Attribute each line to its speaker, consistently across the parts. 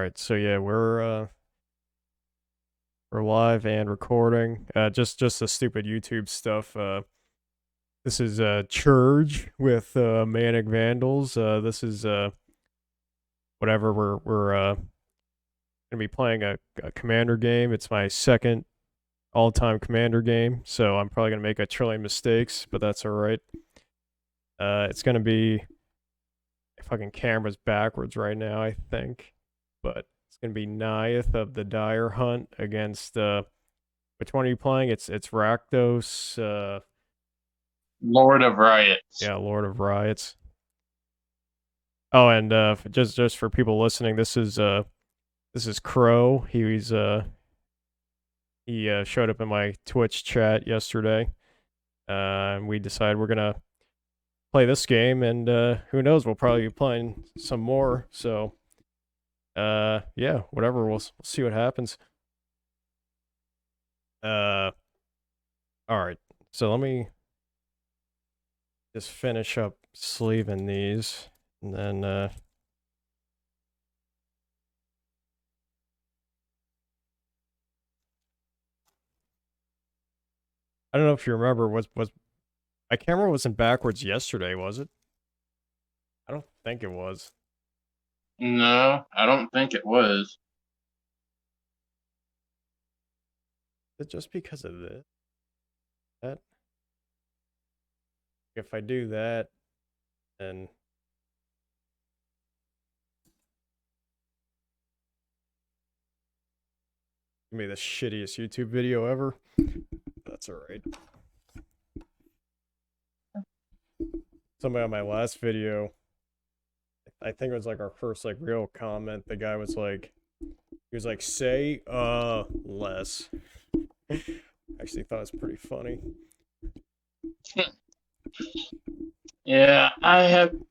Speaker 1: right, so yeah, we're live and recording. Just the stupid YouTube stuff. This is Churge with Manic Vandals. This is whatever we're gonna be playing a Commander game. It's my second all-time Commander game, so I'm probably gonna make a trillion mistakes, but that's all right. It's gonna be fucking camera's backwards right now, I think, but it's gonna be Neyith of the Dire Hunt against which one are you playing? It's Rakdos,
Speaker 2: Lord of Riots.
Speaker 1: yeah, Lord of Riots. Oh, and just for people listening, this is Crow. He showed up in my Twitch chat yesterday. And we decided we're gonna play this game, and who knows, we'll probably be playing some more. So yeah, whatever. We'll see what happens. Uh, all right. So let me just finish up sleeving these, and then I don't know if you remember, was my camera wasn't backwards yesterday, was it? I don't think it was.
Speaker 2: No, I don't think it was.
Speaker 1: Is it just because of this? That if I do that, then it'll be the shittiest YouTube video ever. That's alright. Somebody on my last video, I think it was like our first like real comment, the guy was like, he was like, say less. Actually thought it was pretty funny.
Speaker 2: Yeah, I haven't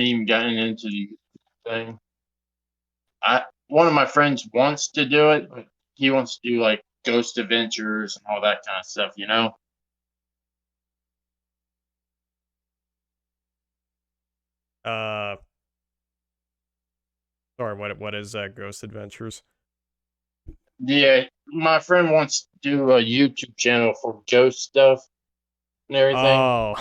Speaker 2: even gotten into the thing. One of my friends wants to do it, but he wants to do like Ghost Adventures and all that kind of stuff, you know?
Speaker 1: Uh Sorry, what is that, Ghost Adventures?
Speaker 2: Yeah, my friend wants to do a YouTube channel for ghost stuff and everything.
Speaker 1: Oh.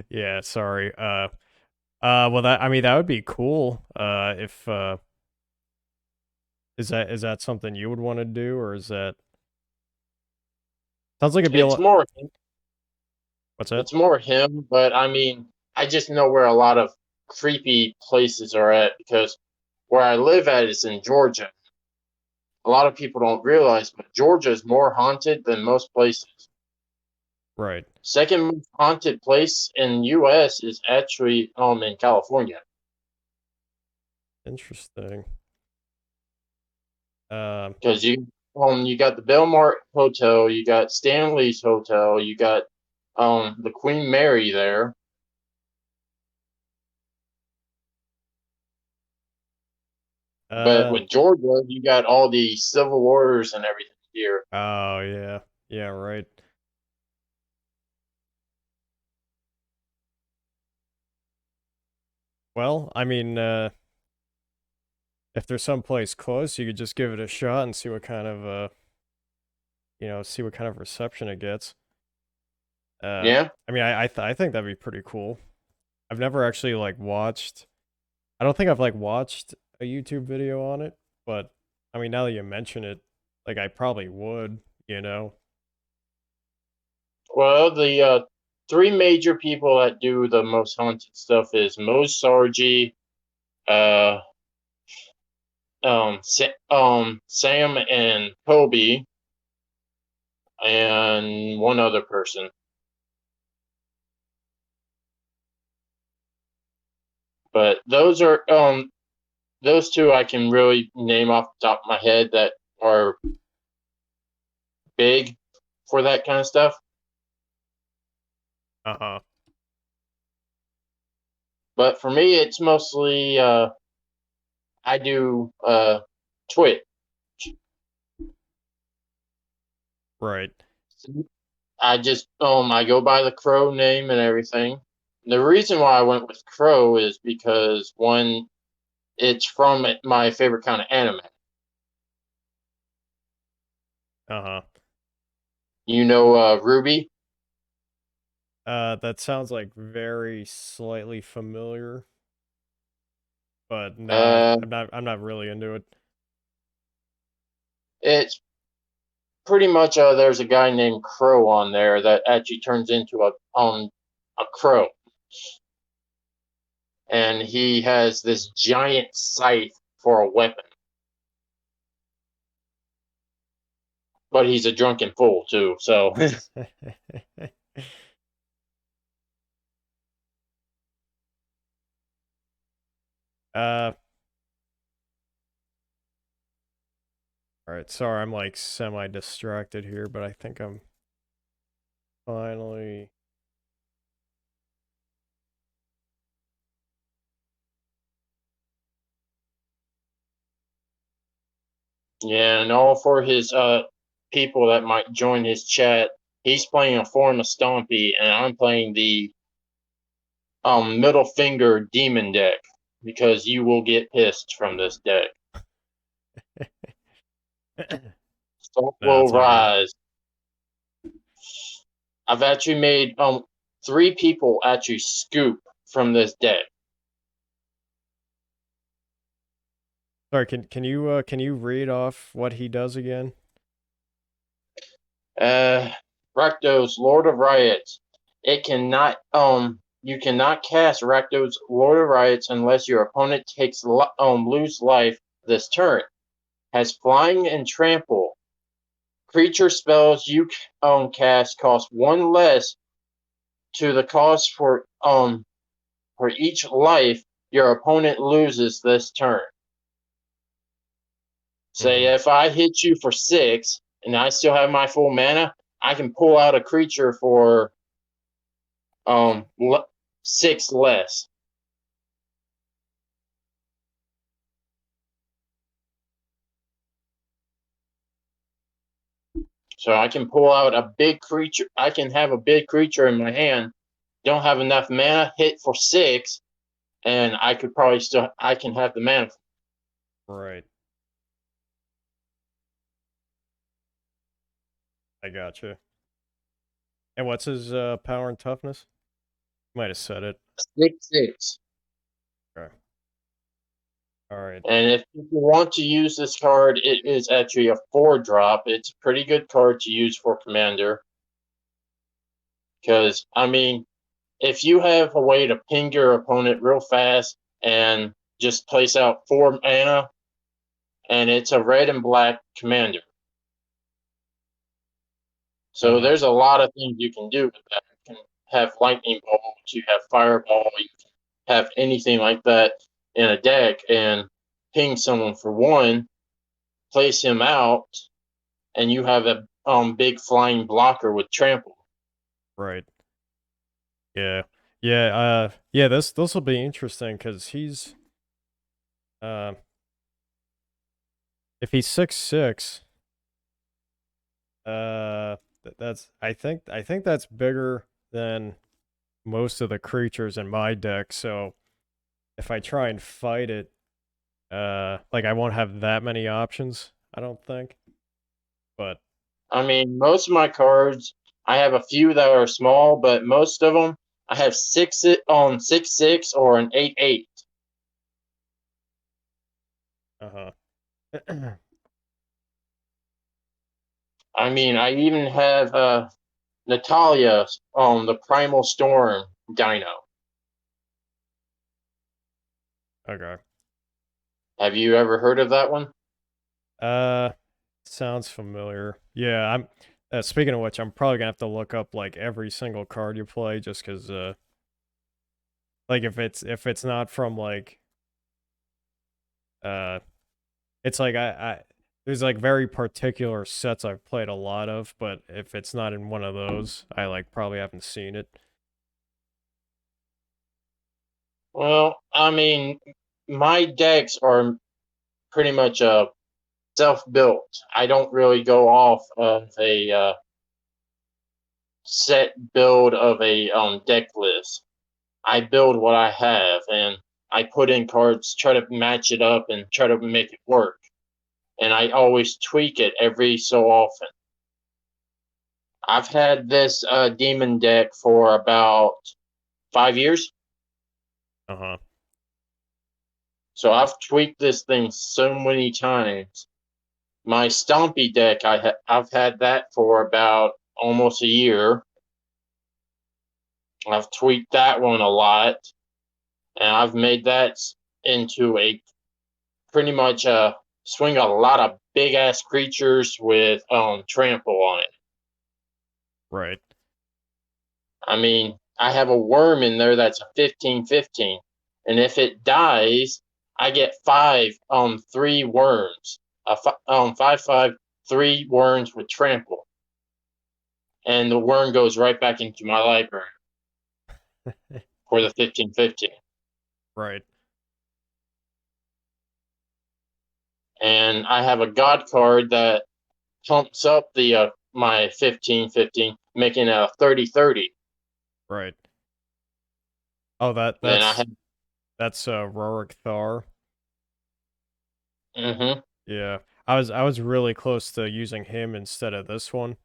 Speaker 1: Yeah, sorry. Well, that, I mean, that would be cool. If is that something you would want to do, or is that sounds like it'd be a
Speaker 2: It's
Speaker 1: lot?
Speaker 2: more
Speaker 1: What's that?
Speaker 2: it's more him, but I mean, I just know where a lot of creepy places are at because where I live at is in Georgia. A lot of people don't realize, but Georgia is more haunted than most places.
Speaker 1: Right.
Speaker 2: Second most haunted place in U.S. is actually in California
Speaker 1: Interesting.
Speaker 2: because you got the Belmont Hotel, you got Stanley's Hotel, you got the Queen Mary there. But
Speaker 1: uh,
Speaker 2: with Georgia, you got all the civil wars and everything here.
Speaker 1: oh yeah, yeah, right. Well, I mean, if there's some place close, you could just give it a shot and see what kind of see what kind of reception it gets.
Speaker 2: Yeah.
Speaker 1: I mean, I think that'd be pretty cool. I've never actually like watched. I don't think I've like watched a YouTube video on it, but I mean, now that you mention it, like I probably would, you know.
Speaker 2: Well, the three major people that do the most haunted stuff is Mo Sargi, uh, Sam and Kobe, and one other person. But those two I can really name off the top of my head that are big for that kind of stuff.
Speaker 1: Uh-huh.
Speaker 2: But for me, it's mostly I do Twitch.
Speaker 1: Right.
Speaker 2: I just I go by the Crow name and everything. The reason why I went with Crow is because one, it's from my favorite kind of anime.
Speaker 1: Uh-huh.
Speaker 2: You know Ruby?
Speaker 1: That sounds like very slightly familiar, but no,
Speaker 2: Uh,
Speaker 1: I'm not really into it.
Speaker 2: it's pretty much there's a guy named Crow on there that actually turns into a crow, and he has this giant scythe for a weapon. But he's a drunken fool too, so
Speaker 1: uh all right, sorry, I'm like semi distracted here, but I think I'm finally
Speaker 2: yeah, and all for his people that might join his chat. He's playing a form of Stompy, and I'm playing the middle finger demon deck because you will get pissed from this deck. Stomp
Speaker 1: No,
Speaker 2: will
Speaker 1: it's all good.
Speaker 2: rise. I've actually made 3 people actually scoop from this deck.
Speaker 1: Sorry, can you read off what he does again?
Speaker 2: Rakdos, Lord of Riots. It cannot you cannot cast Rakdos, Lord of Riots unless your opponent takes lose life this turn. Has flying and trample. Creature spells you cast cost 1 less to the cost for each life your opponent loses this turn. Say
Speaker 1: Mm-hmm.
Speaker 2: if I hit you for 6 and I still have my full mana, I can pull out a creature for 6 less. So I can pull out a big creature. I can have a big creature in my hand. Don't have enough mana. Hit for 6, and I could probably still. I can have the mana.
Speaker 1: Right. I gotcha. And what's his power and toughness? Might have said it.
Speaker 2: 6/6.
Speaker 1: Okay. All right.
Speaker 2: And if you want to use this card, it is actually a 4-drop. It's a pretty good card to use for Commander. Because, I mean, if you have a way to ping your opponent real fast and just place out 4 mana, and it's a red and black Commander. So
Speaker 1: Uh-huh.
Speaker 2: there's a lot of things you can do with that. You can have lightning bolt, you have fireball, you can have anything like that in a deck and ping someone for 1, place him out, and you have a big flying blocker with trample.
Speaker 1: Right. Yeah. Yeah, this will be interesting cuz he's uh if he's 6'6", that's I think that's bigger than most of the creatures in my deck, so if I try and fight it, like I won't have that many options, I don't think. But
Speaker 2: I mean, most of my cards, I have a few that are small, but most of them, I have 6/6 or an 8/8.
Speaker 1: uh-huh.
Speaker 2: I mean, I even have Natalia on the Primal Storm Dino.
Speaker 1: Okay.
Speaker 2: Have you ever heard of that one?
Speaker 1: Uh, sounds familiar. Yeah, I'm. Speaking of which, I'm probably gonna have to look up like every single card you play, just because like if it's not from like uh, it's like I there's like very particular sets I've played a lot of, but if it's not in one of those, I like probably haven't seen it.
Speaker 2: Well, I mean, my decks are pretty much self-built. I don't really go off of a set build of a deck list. I build what I have, and I put in cards, try to match it up, and try to make it work. And I always tweak it every so often. I've had this demon deck for about 5 years.
Speaker 1: Uh-huh.
Speaker 2: So I've tweaked this thing so many times. My Stompy deck, I've had that for about almost a year. I've tweaked that one a lot, and I've made that into a pretty much swing a lot of big ass creatures with trample on it.
Speaker 1: Right.
Speaker 2: I mean, I have a worm in there that's a 15/15, and if it dies, I get 3 worms. 5/5 3 worms with trample, and the worm goes right back into my library for the 15/15.
Speaker 1: Right.
Speaker 2: And I have a god card that pumps up the my 15/15, making it a 30/30.
Speaker 1: Right. Oh,
Speaker 2: Then I have
Speaker 1: that's Rorik Thar.
Speaker 2: mm-hmm.
Speaker 1: Yeah. I was really close to using him instead of this one.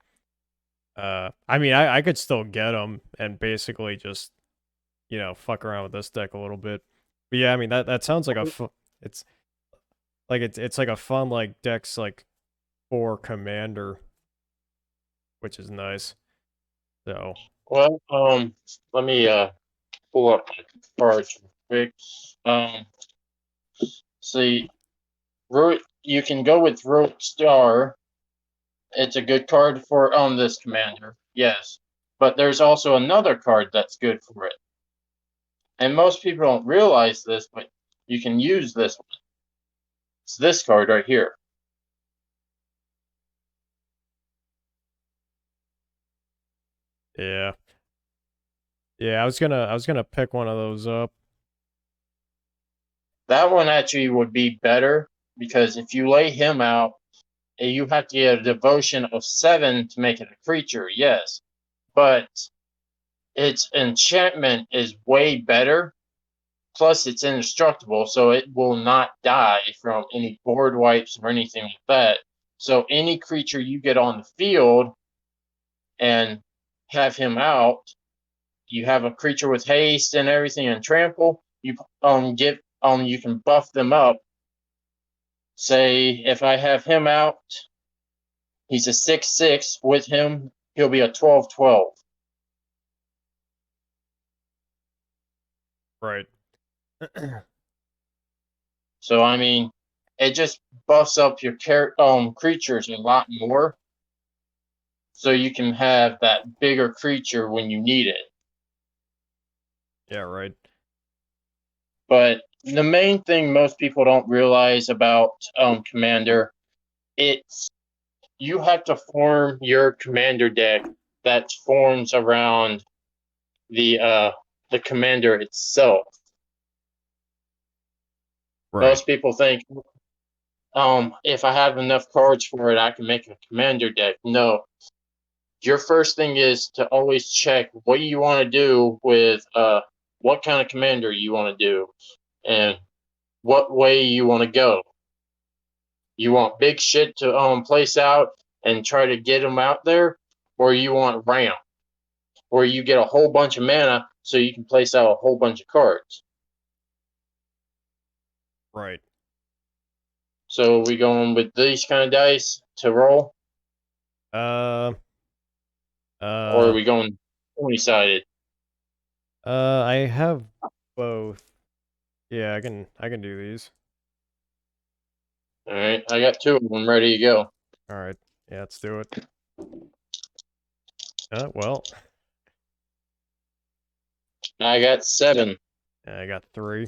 Speaker 1: I mean, I could still get him and basically just, fuck around with this deck a little bit. But yeah, I mean that sounds like it's like it's like a fun like decks like for commander, which is nice. So,
Speaker 2: Well, let me pull up my cards real quick. See, you can go with Root Star. It's a good card for this commander, yes. But there's also another card that's good for it. And most people don't realize this, but you can use this one. It's this card right here.
Speaker 1: yeah. Yeah, I was gonna pick one of those up.
Speaker 2: That one actually would be better because if you lay him out, you have to get a devotion of 7 to make it a creature, yes. But its enchantment is way better. Plus, it's indestructible, so it will not die from any board wipes or anything like that. So, any creature you get on the field and have him out, you have a creature with haste and everything and trample. You can buff them up. Say if I have him out, he's a 6/6. With him, he'll be a 12/12.
Speaker 1: Right.
Speaker 2: So I mean, it just buffs up your creatures a lot more, so you can have that bigger creature when you need it.
Speaker 1: Yeah, right.
Speaker 2: But the main thing most people don't realize about Commander, it's you have to form your Commander deck that forms around the Commander itself.
Speaker 1: Right.
Speaker 2: Most people think, if I have enough cards for it, I can make a Commander deck. No, your first thing is to always check what you want to do with what kind of commander you want to do and what way you want to go. You want big shit to place out and try to get them out there, or you want ramp, where you get a whole bunch of mana so you can place out a whole bunch of cards.
Speaker 1: Right.
Speaker 2: So we going with these kind of dice to roll,
Speaker 1: Uh
Speaker 2: or are
Speaker 1: uh
Speaker 2: we going 20-sided?
Speaker 1: I have both. Yeah, I can do these.
Speaker 2: All right, I got 2 of them ready to go.
Speaker 1: All right. Yeah, let's do it. Well,
Speaker 2: I got 7.
Speaker 1: yeah, I got 3.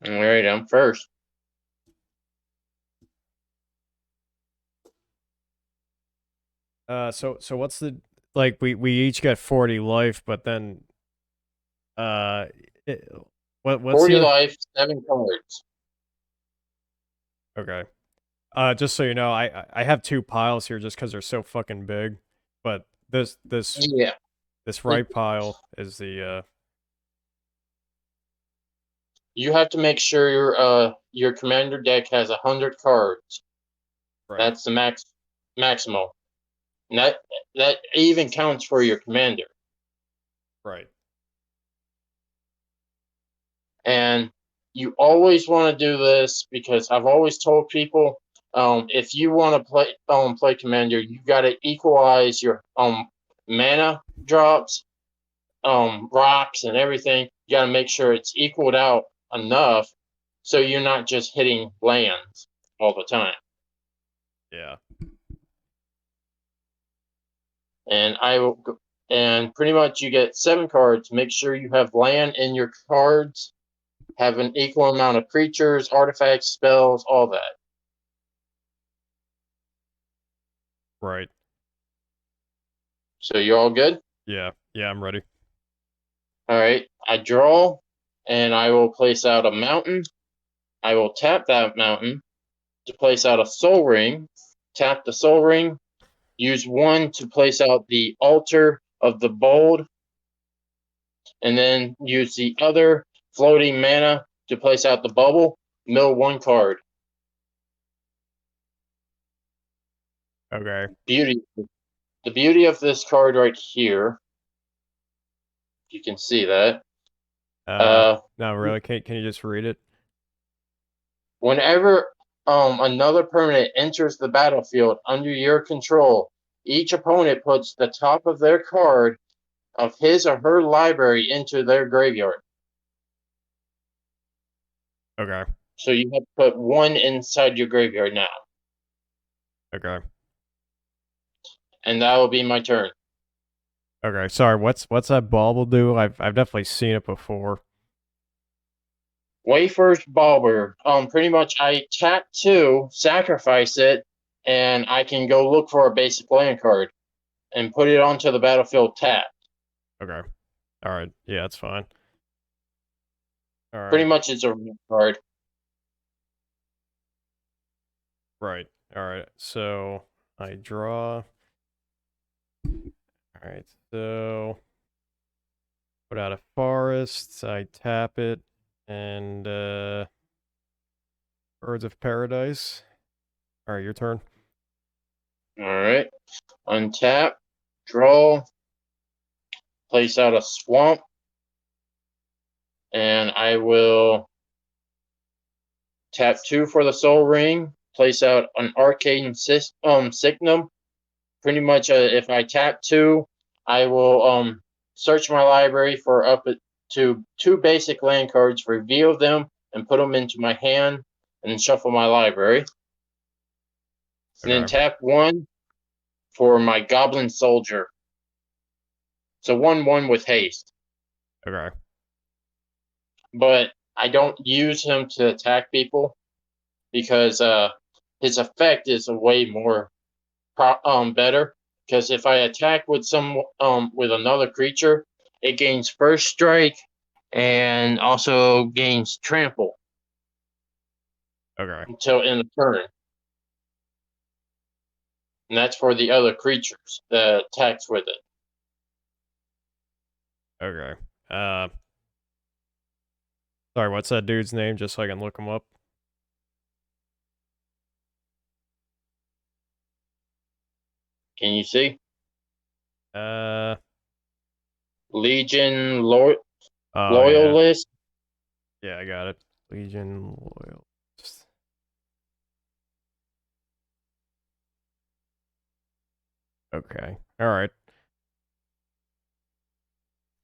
Speaker 2: All right, I'm first.
Speaker 1: So what's the like we each get 40 life, but then uh it, what's
Speaker 2: 40
Speaker 1: the other?
Speaker 2: life, 7 cards.
Speaker 1: Okay. Just so you know, I have 2 piles here just because they're so fucking big. But this
Speaker 2: Yeah.
Speaker 1: this right pile is the
Speaker 2: you have to make sure your commander deck has 100 cards.
Speaker 1: Right.
Speaker 2: That's the maximal. And that even counts for your commander.
Speaker 1: Right.
Speaker 2: And you always want to do this because I've always told people, if you want to play commander, you got to equalize your mana drops, rocks, and everything. You got to make sure it's equaled out enough so you're not just hitting lands all the time.
Speaker 1: Yeah.
Speaker 2: And pretty much you get 7 cards. Make sure you have land in your cards, have an equal amount of creatures, artifacts, spells, all that.
Speaker 1: Right.
Speaker 2: So you're all good?
Speaker 1: Yeah. Yeah, I'm ready.
Speaker 2: All right. I draw, and I will place out a mountain. I will tap that mountain to place out a soul ring. Tap the soul ring. Use 1 to place out the altar of the bold. And then use the other floating mana to place out the bubble. Mill 1 card.
Speaker 1: Okay.
Speaker 2: The beauty of this card right here, you can see that.
Speaker 1: No, really. Can you just read it?
Speaker 2: Whenever another permanent enters the battlefield under your control, each opponent puts the top of their card of his or her library into their graveyard.
Speaker 1: Okay.
Speaker 2: So you have to put 1 inside your graveyard now.
Speaker 1: Okay.
Speaker 2: And that will be my turn.
Speaker 1: Okay. Sorry. What's that bauble do? I've definitely seen it before.
Speaker 2: Wafer's Bauber. Pretty much I tap 2, sacrifice it, and I can go look for a basic land card and put it onto the battlefield tapped.
Speaker 1: Okay. All right. Yeah, that's fine. All
Speaker 2: Pretty
Speaker 1: right.
Speaker 2: much it's a real card.
Speaker 1: Right. All right. So I draw. All right. So put out a forest. I tap it, and Birds of Paradise. All right, your turn.
Speaker 2: All right. Untap, draw, place out a swamp, and I will tap 2 for the soul ring, place out an arcane signum. Pretty much if I tap 2, I will search my library for up to 2 basic land cards, reveal them, and put them into my hand, and shuffle my library. And then tap 1 for my goblin soldier. So 1/1 with haste.
Speaker 1: Okay.
Speaker 2: But I don't use him to attack people because his effect is a way more better. Because if I attack with with another creature, it gains first strike and also gains trample
Speaker 1: Okay.
Speaker 2: until in the turn. And that's for the other creatures that attacks with it.
Speaker 1: Okay. Sorry, what's that dude's name, just so I can look him up?
Speaker 2: Can you see?
Speaker 1: Uh.
Speaker 2: Legion
Speaker 1: Oh yeah.
Speaker 2: Loyalist.
Speaker 1: Yeah, I got it. Legion Loyalist. Okay. All right.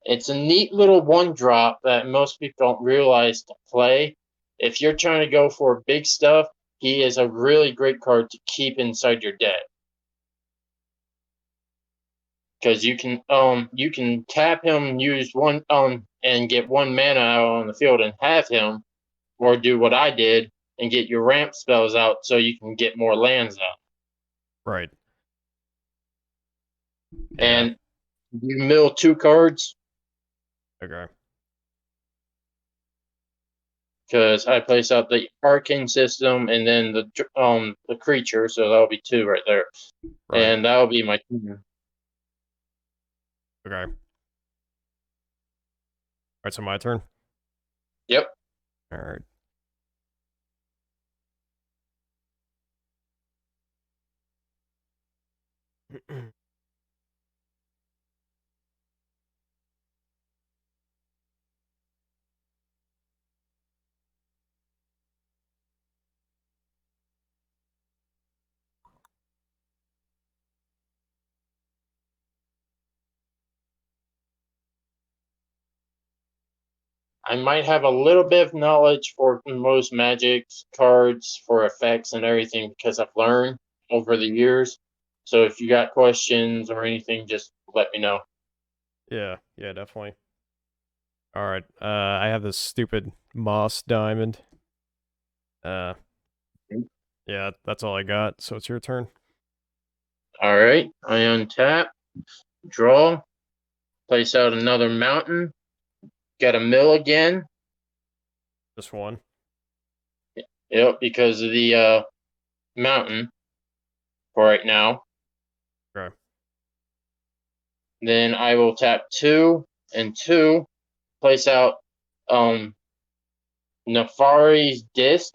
Speaker 2: It's a neat little 1-drop that most people don't realize to play. If you're trying to go for big stuff, he is a really great card to keep inside your deck. Because you can tap him, use 1 and get 1 mana out on the field and have him, or do what I did and get your ramp spells out so you can get more lands out.
Speaker 1: Right. Yeah.
Speaker 2: And you mill 2 cards.
Speaker 1: Okay.
Speaker 2: Because I place out the arcane system and then the creature, so that'll be 2 right there.
Speaker 1: Right.
Speaker 2: And that'll be my turn.
Speaker 1: Okay. Alright, so my turn?
Speaker 2: Yep.
Speaker 1: All right.
Speaker 2: I might have a little bit of knowledge for most Magic cards for effects and everything because I've learned over the years. So if you got questions or anything, just let me know.
Speaker 1: Yeah, definitely. All right. I have this stupid moss diamond. Uh, yeah, that's all I got. So it's your turn.
Speaker 2: All right, I untap, draw, place out another mountain, get a mill again.
Speaker 1: Just one.
Speaker 2: Yep, because of the mountain for right now.
Speaker 1: Okay.
Speaker 2: Then I will tap 2 and 2, place out Nefari's disc,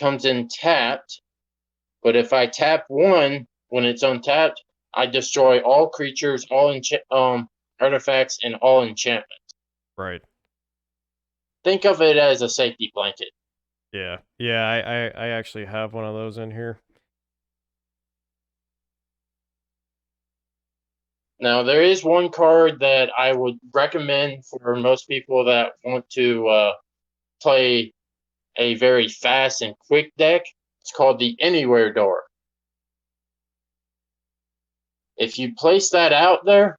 Speaker 2: comes in tapped, but if I tap 1 when it's untapped, I destroy all creatures, all artifacts, and all enchantments.
Speaker 1: Right.
Speaker 2: Think of it as a safety blanket.
Speaker 1: Yeah. I actually have one of those in here.
Speaker 2: Now, there is one card that I would recommend for most people that want to play a very fast and quick deck. It's called the Anywhere Door. If you place that out there,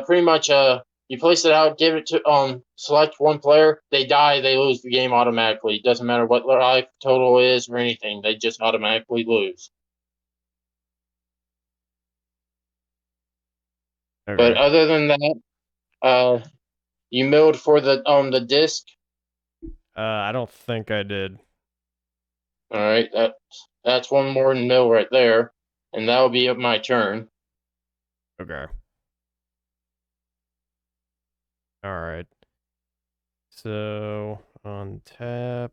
Speaker 2: pretty much you place it out, give it to select one player, they die, they lose the game automatically. It doesn't matter what their life total is or anything, they just automatically lose.
Speaker 1: Okay.
Speaker 2: But other than that, you milled for the disc.
Speaker 1: I don't think I did.
Speaker 2: All right, that's one more mill right there, and that'll be my turn.
Speaker 1: Okay. All right. So on tap.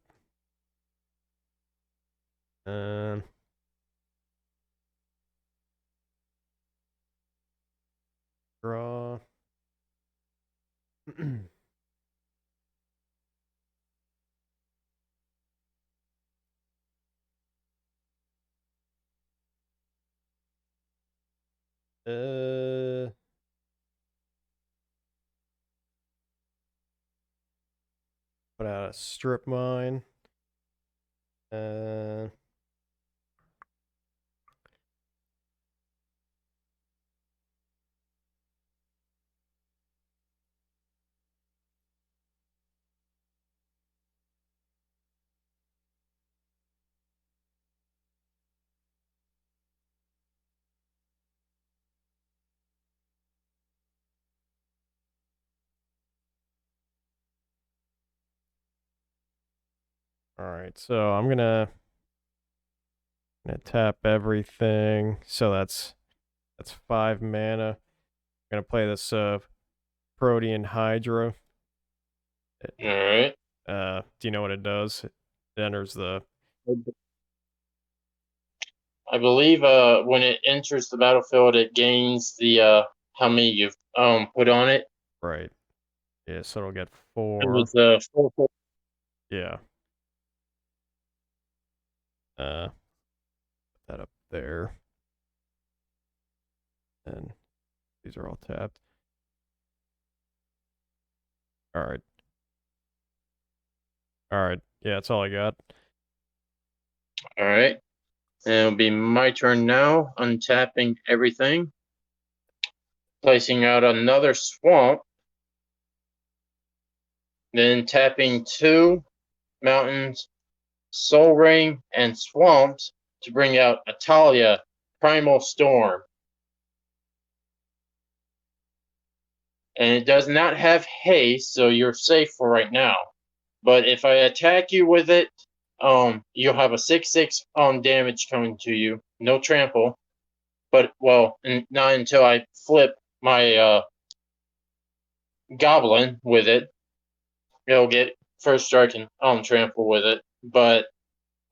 Speaker 1: Um. Draw. uh. Put out a strip mine. Uh. All right. So I'm gonna tap everything. So that's 5 mana. I'm gonna play this Protean Hydra.
Speaker 2: All right.
Speaker 1: Do you know what it does? It enters the
Speaker 2: I believe when it enters the battlefield, it gains the how many you've put on it.
Speaker 1: right. Yeah, so it'll get
Speaker 2: It
Speaker 1: 4.
Speaker 2: was 4.
Speaker 1: Yeah. Put that up there. And these are all tapped. All right. All right. Yeah, that's all I got.
Speaker 2: All right. And it'll be my turn now, untapping everything, placing out another swamp, then tapping 2 mountains, Soul Ring, and swamps to bring out Atalia, Primal Storm. And it does not have haste, so you're safe for right now. But if I attack you with it, you'll have a 6/6 damage coming to you. No trample. But well, not until I flip my goblin with it. It'll get first strike and trample with it, but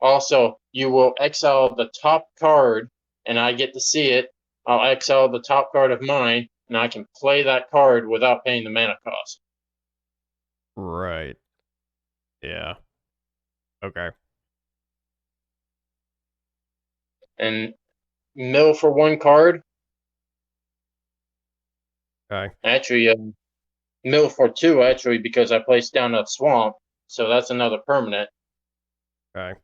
Speaker 2: also you will exile the top card, and I get to see it. I'll exile the top card of mine, and I can play that card without paying the mana cost.
Speaker 1: Right. Yeah. Okay.
Speaker 2: And mill for one card.
Speaker 1: Okay.
Speaker 2: Actually, mill for two, actually, because I placed down a swamp, so that's another permanent.
Speaker 1: Okay.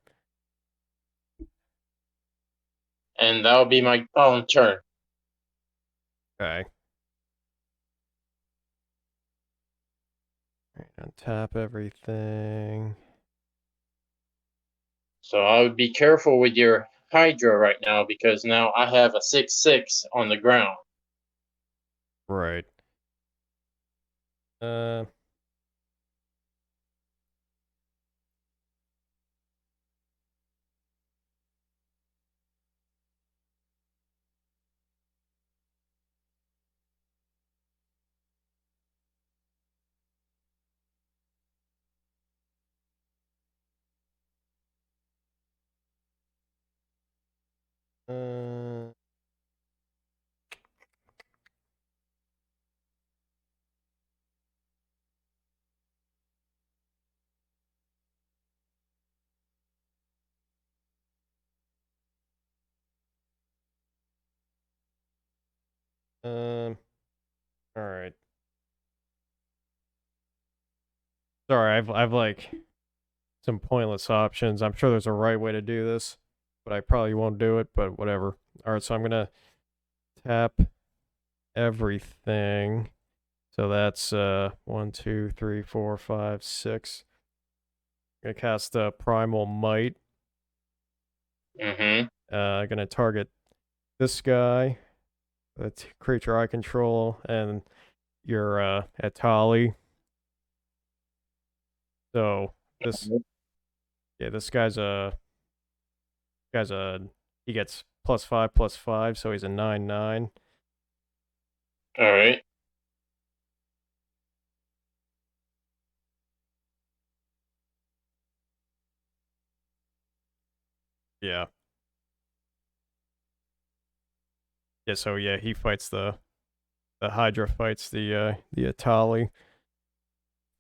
Speaker 2: And that would be my own turn.
Speaker 1: Okay. Untap everything.
Speaker 2: So I would be careful with your Hydra right now, because now I have a 6/6 on the ground.
Speaker 1: Right. Uh, all right. Sorry, I've like some pointless options. I'm sure there's a right way to do this, but I probably won't do it, but whatever. All right, so I'm going to tap everything. So that's 1, 2, 3, 4, 5, 6. I'm going to cast Primal Might.
Speaker 2: Mm-hmm.
Speaker 1: Going to target this guy, the creature I control, and your Atali. So this, yeah, this guy's a he gets +5/+5, so he's a 9/9.
Speaker 2: All right.
Speaker 1: Yeah. Yeah, so yeah, he fights the Hydra fights the Atali.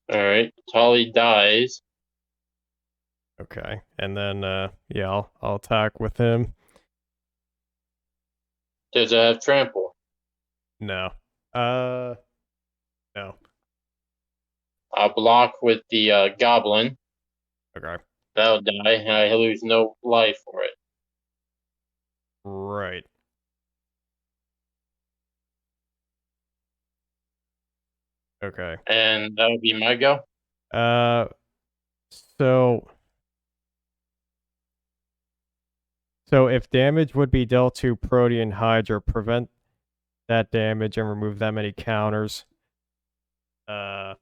Speaker 2: All right. Tali dies.
Speaker 1: Okay. And then yeah, I'll attack with him.
Speaker 2: Does it have trample?
Speaker 1: No. Uh no.
Speaker 2: I'll block with the goblin.
Speaker 1: Okay.
Speaker 2: That'll die, and I lose no life for it.
Speaker 1: Right. Okay.
Speaker 2: And that would be my go.
Speaker 1: Uh so so if damage would be dealt to Protean Hydra, prevent that damage and remove that many counters. Uh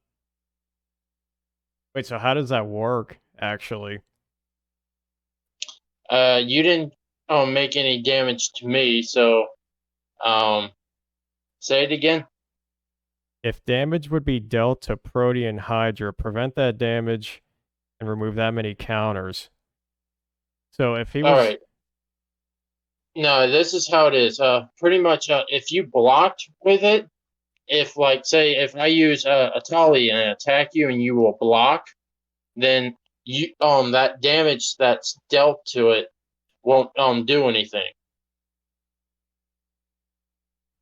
Speaker 1: Wait, so how does that work actually?
Speaker 2: You didn't make any damage to me, so say it again.
Speaker 1: If damage would be dealt to Protean Hydra, prevent that damage and remove that many counters. So if he
Speaker 2: All
Speaker 1: was
Speaker 2: right. No, this is how it is. Pretty much, if you blocked with it, if like say if I use a Tali and attack you and you will block, then you that damage that's dealt to it won't do anything.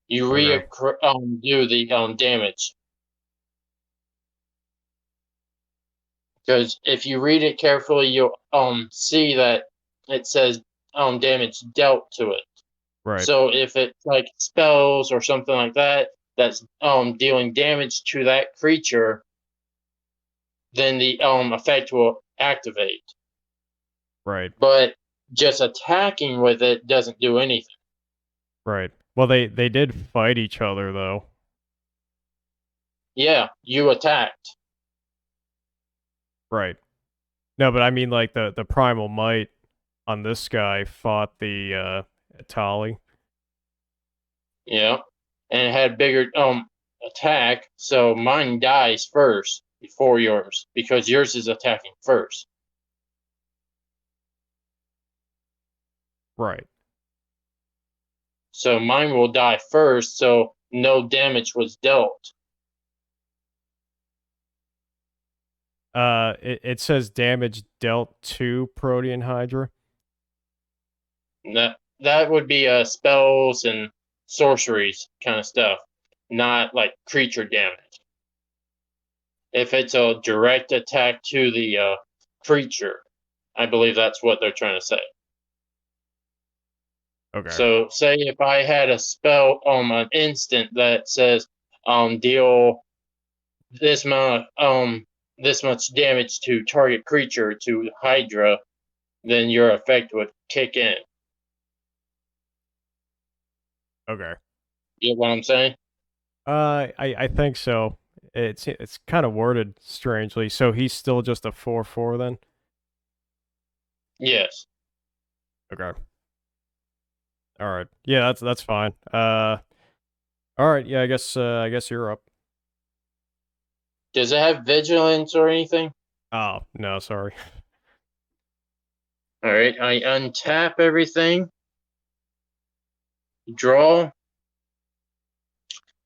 Speaker 2: You
Speaker 1: okay,
Speaker 2: do the damage, because if you read it carefully, you'll see that it says damage dealt to it.
Speaker 1: right,
Speaker 2: So if it's like spells or something like that that's dealing damage to that creature, then the effect will activate.
Speaker 1: right,
Speaker 2: But just attacking with it doesn't do anything.
Speaker 1: right. Well, they did fight each other though.
Speaker 2: Yeah, you attacked.
Speaker 1: Right. No, but I mean like the Primal Might on this guy fought the Atali.
Speaker 2: Yeah, and it had bigger attack, so mine dies first. before yours because yours is attacking first.
Speaker 1: Right.
Speaker 2: So mine will die first, so no damage was dealt.
Speaker 1: It says damage dealt to Protean Hydra.
Speaker 2: That would be spells and sorceries kind of stuff, not like creature damage. If it's a direct attack to the creature, I believe that's what they're trying to say.
Speaker 1: Okay.
Speaker 2: So, say if I had a spell an instant that says deal this this much damage to target creature to Hydra, then your effect would kick in.
Speaker 1: Okay.
Speaker 2: You get what I'm saying?
Speaker 1: I think so. It's kind of worded strangely. So he's still just a 4/4 then?
Speaker 2: Yes.
Speaker 1: Okay. All right. Yeah, that's fine. All right. Yeah, I guess you're up.
Speaker 2: Does it have vigilance or anything?
Speaker 1: Oh, no, sorry.
Speaker 2: All right. I untap everything, draw,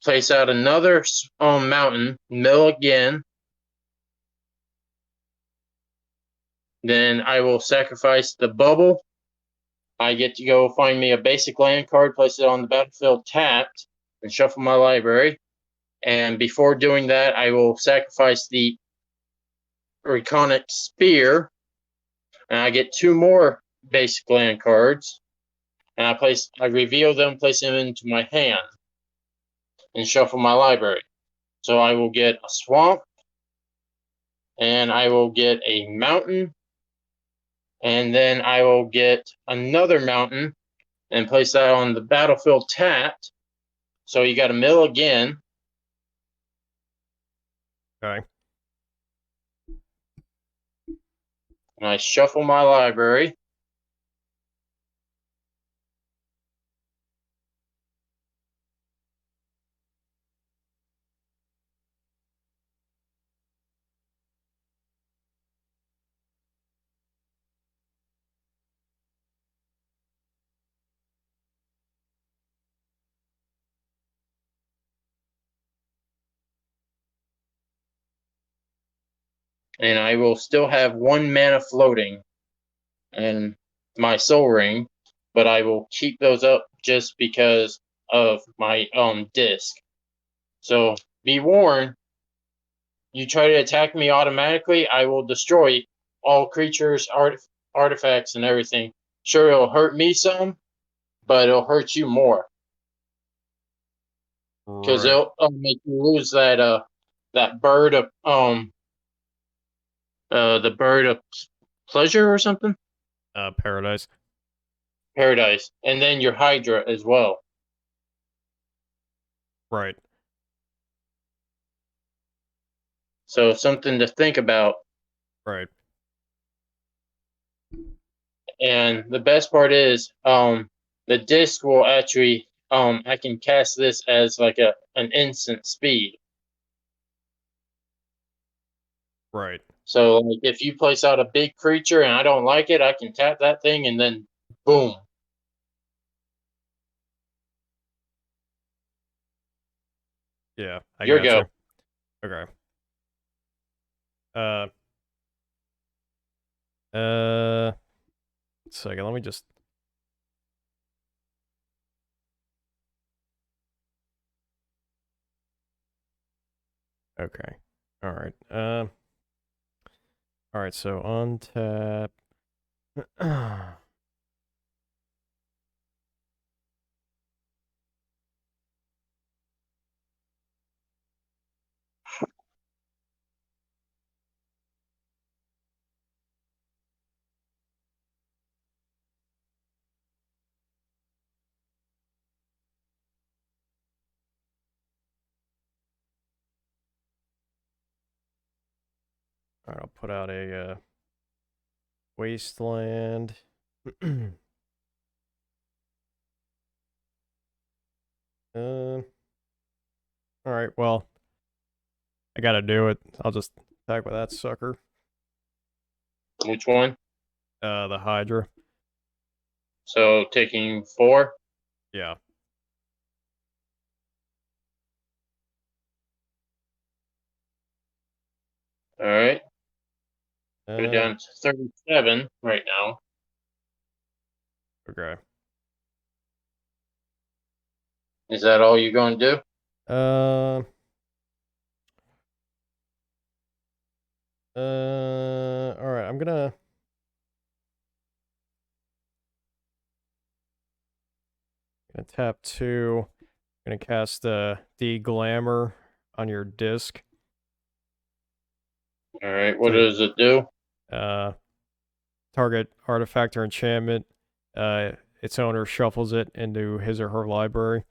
Speaker 2: place out another mountain, mill again. Then I will sacrifice the bubble. I get to go find me a basic land card, place it on the battlefield tapped, and shuffle my library. And before doing that, I will sacrifice the Reconic Spear, and I get 2 more basic land cards. And I reveal them, place them into my hand, and shuffle my library. So I will get a swamp, and I will get a mountain, and then I will get another mountain and place that on the battlefield tapped. So you got to mill again.
Speaker 1: Okay.
Speaker 2: And I shuffle my library. And I will still have 1 mana floating and my soul ring, but I will keep those up just because of my disc. So be warned, you try to attack me automatically, I will destroy all creatures, artifacts, and everything. Sure, it'll hurt me some, but it'll hurt you more because
Speaker 1: Right.
Speaker 2: it'll make you lose that bird of the bird of pleasure or something,
Speaker 1: Paradise.
Speaker 2: paradise, and then your Hydra as well.
Speaker 1: Right.
Speaker 2: So something to think about.
Speaker 1: Right.
Speaker 2: And the best part is the disc will actually I can cast this as like an instant speed.
Speaker 1: Right.
Speaker 2: So like if you place out a big creature and I don't like it, I can tap that thing and then boom.
Speaker 1: Yeah, I
Speaker 2: Your go.
Speaker 1: gotcha. Okay. Uh uh second, let me just okay. All right. All right, so untap. All right, I'll put out a wasteland. All right, well, I gotta do it. I'll just Attack with that sucker.
Speaker 2: Which one?
Speaker 1: The Hydra.
Speaker 2: So taking 4.
Speaker 1: Yeah.
Speaker 2: All right. Go
Speaker 1: Uh,
Speaker 2: down to 37 right now.
Speaker 1: okay.
Speaker 2: Is that all you're going to do?
Speaker 1: All right. I'm gonna tap 2. Gonna cast De-Glamour on your disc.
Speaker 2: All right. What
Speaker 1: So,
Speaker 2: does it do?
Speaker 1: target artifact or enchantment. Its owner shuffles it into his or her library.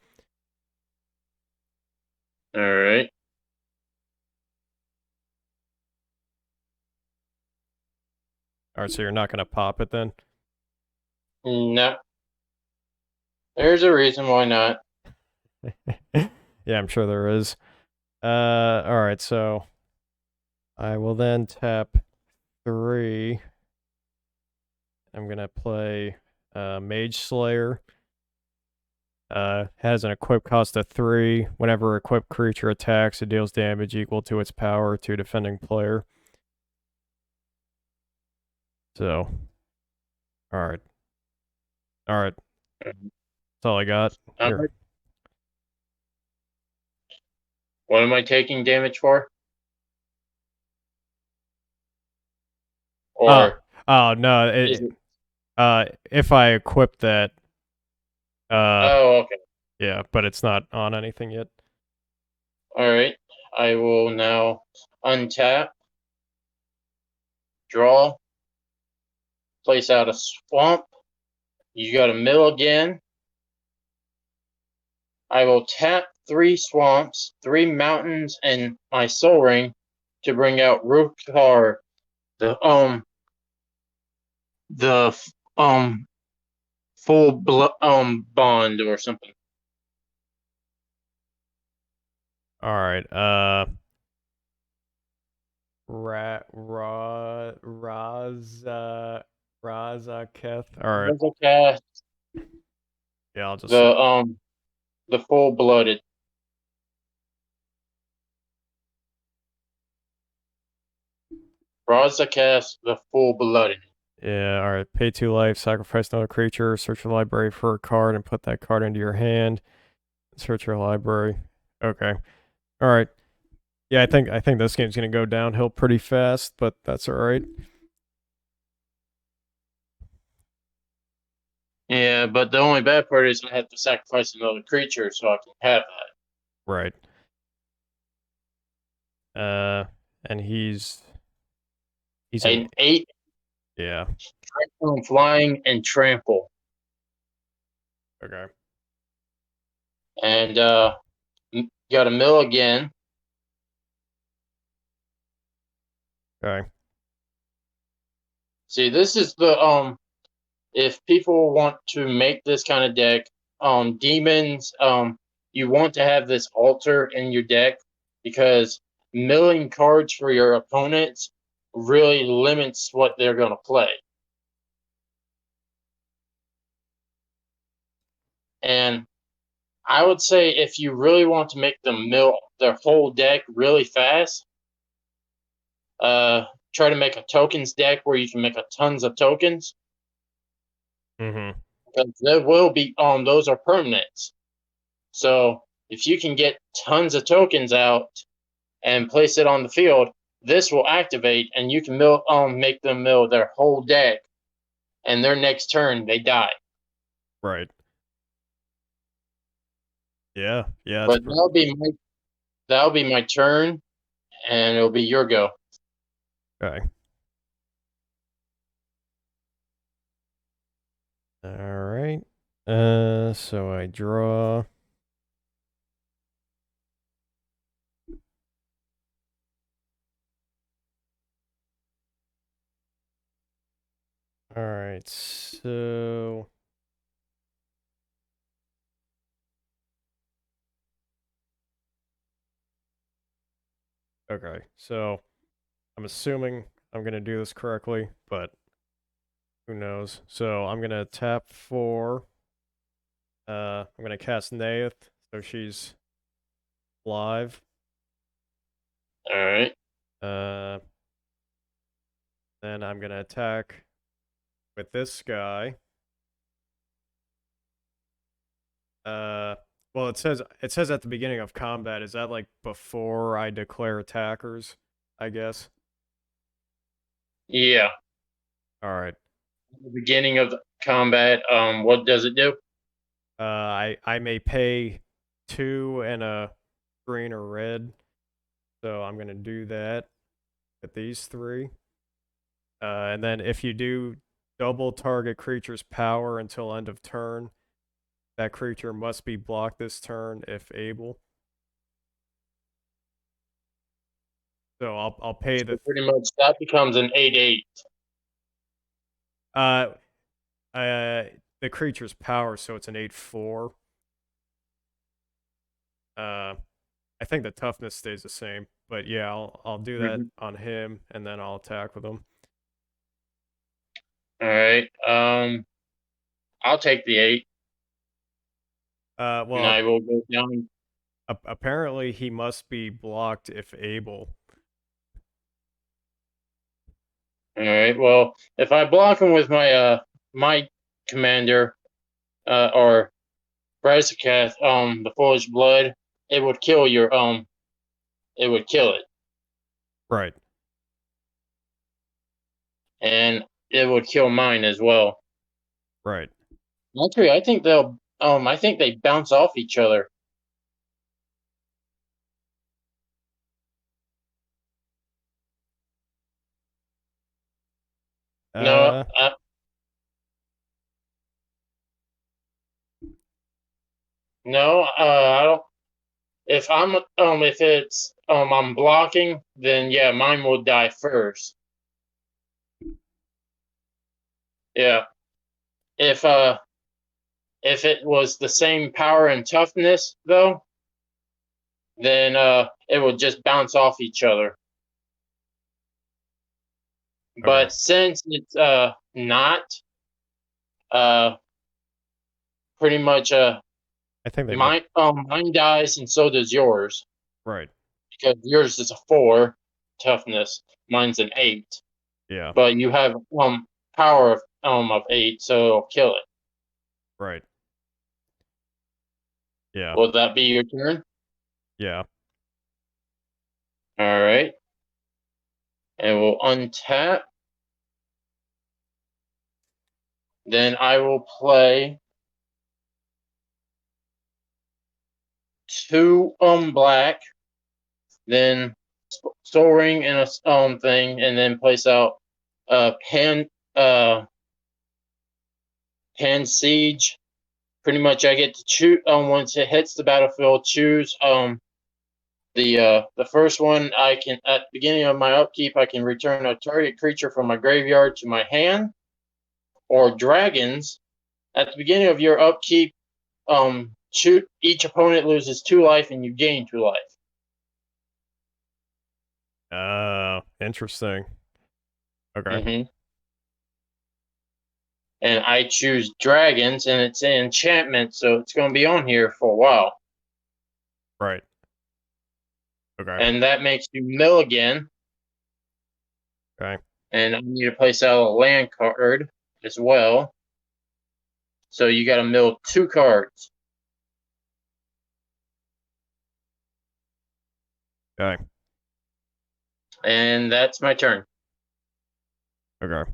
Speaker 2: All right.
Speaker 1: All right, so you're not gonna pop it then?
Speaker 2: No. There's a reason why not.
Speaker 1: Yeah, I'm sure there is. All right, so I will then tap 3. I'm gonna play Mage Slayer. Has an equip cost of 3. Whenever equipped creature attacks, it deals damage equal to its power to defending player. So, all right, all right. That's all I got. Here.
Speaker 2: What am I taking damage for?
Speaker 1: Oh,
Speaker 2: Or
Speaker 1: oh no.
Speaker 2: is it?
Speaker 1: If I equip that,
Speaker 2: Oh, okay.
Speaker 1: yeah, but it's not on anything yet.
Speaker 2: All right. I will now untap, draw, place out a swamp. You got a mill again. I will tap 3 swamps, 3 mountains, and my soul ring to bring out Rukar, the the full bond or something.
Speaker 1: All right. Razaketh. All right.
Speaker 2: Cast
Speaker 1: Yeah, I'll just.
Speaker 2: the full blooded. Cast the full blooded.
Speaker 1: Yeah. All right. Pay 2 life. Sacrifice another creature. Search your library for a card and put that card into your hand. Search your library. Okay. All right. Yeah, I think this game's gonna go downhill pretty fast, but that's all right.
Speaker 2: Yeah, but the only bad part is I have to sacrifice another creature so I can have that.
Speaker 1: Right. And he's an
Speaker 2: An 8
Speaker 1: yeah.
Speaker 2: flying and trample.
Speaker 1: Okay.
Speaker 2: And got a mill again.
Speaker 1: Okay.
Speaker 2: See, this is the if people want to make this kind of deck, demons, you want to have this altar in your deck because milling cards for your opponents really limits what they're going to play. And I would say if you really want to make them mill their whole deck really fast, try to make a tokens deck where you can make a tons of tokens.
Speaker 1: Mm-hmm.
Speaker 2: Because there will be those are permanents. So if you can get tons of tokens out and place it on the field, this will activate and you can make them mill their whole deck, and their next turn they die.
Speaker 1: Right. Yeah. Yeah.
Speaker 2: But that'll be my turn, and it'll be your go.
Speaker 1: Okay. All right. So I draw. All right. So okay. So I'm assuming I'm gonna do this correctly, but who knows? So I'm gonna tap 4. I'm gonna cast Neyith, so she's live.
Speaker 2: All right.
Speaker 1: Uh, then I'm gonna attack with this guy. Well, it says at the beginning of combat. Is that like before I declare attackers? I guess.
Speaker 2: Yeah.
Speaker 1: All right.
Speaker 2: The beginning of the combat. What does it do?
Speaker 1: I may pay 2 and a green or red, so I'm gonna do that with these 3. And then if you do double target creature's power until end of turn, that creature must be blocked this turn if able. So I'll pay
Speaker 2: So
Speaker 1: the
Speaker 2: pretty much that becomes an 8/8.
Speaker 1: uh the creature's power, so it's an 8/4. I think the toughness stays the same, but yeah, I'll do that
Speaker 2: Mhm.
Speaker 1: on him, and then I'll attack with him.
Speaker 2: All right. I'll take the 8, and
Speaker 1: Well,
Speaker 2: I will go down.
Speaker 1: apparently he must be blocked if able.
Speaker 2: All right. Well, if I block him with my commander, or Brazicath, the Foolish Blood, it would kill it would kill it,
Speaker 1: Right.
Speaker 2: and it would kill mine as well.
Speaker 1: Right.
Speaker 2: Actually, I think they bounce off each other. No,
Speaker 1: Uh,
Speaker 2: no, I don't. If it's I'm blocking, then yeah, mine will die first. Yeah. If uh, if it was the same power and toughness though, then it would just bounce off each other.
Speaker 1: okay.
Speaker 2: But since it's not, uh pretty much
Speaker 1: I think they might.
Speaker 2: mine dies and so does yours,
Speaker 1: Right.
Speaker 2: because yours is a 4 toughness, mine's an 8.
Speaker 1: Yeah.
Speaker 2: But you have power of 8, so it'll kill it.
Speaker 1: Right. Yeah.
Speaker 2: Will that be your turn?
Speaker 1: Yeah.
Speaker 2: All right. And we'll untap. Then I will play 2 black, then Soul Ring and a thing, and then place out Pan Pan Siege. Pretty much, I get to choose once it hits the battlefield. Choose the first one. I can at the beginning of my upkeep, I can return a target creature from my graveyard to my hand, or dragons. At the beginning of your upkeep, shoot each opponent loses 2 life and you gain 2 life.
Speaker 1: Interesting. Okay.
Speaker 2: Mm-hmm. And I choose dragons, and it's an enchantment, so it's going to be on here for a while.
Speaker 1: Right. Okay.
Speaker 2: And that makes you mill again,
Speaker 1: Okay.
Speaker 2: and I need to place out a land card as well. So you got to mill 2 cards.
Speaker 1: Okay.
Speaker 2: And that's my turn.
Speaker 1: Okay.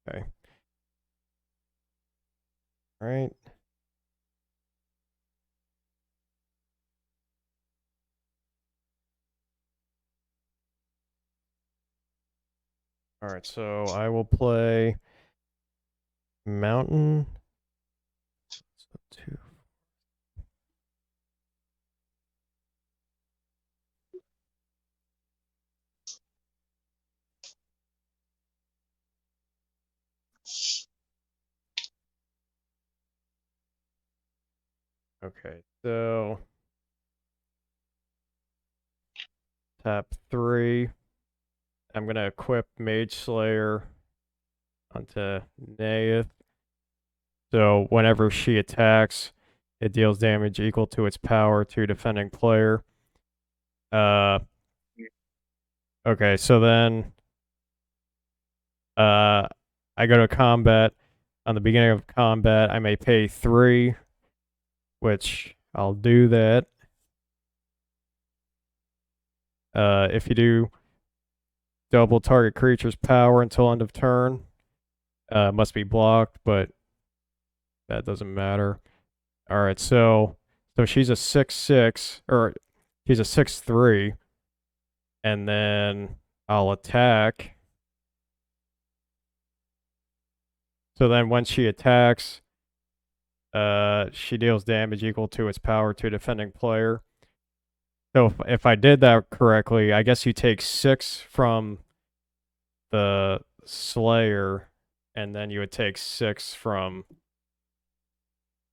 Speaker 1: Okay. All right. All right. So I will play Mountain. So 2. Okay, so tap 3. I'm gonna equip Mage Slayer onto Neyith. So whenever she attacks, it deals damage equal to its power to defending player. Uh, okay, so then I go to combat. On the beginning of combat, I may pay 3, which I'll do that. If you do double target creature's power until end of turn, must be blocked, but that doesn't matter. All right, so she's a 6/6, or she's a 6/3, and then I'll attack. So then when she attacks, she deals damage equal to its power to defending player. So if I did that correctly, I guess you take 6 from the Slayer, and then you would take 6 from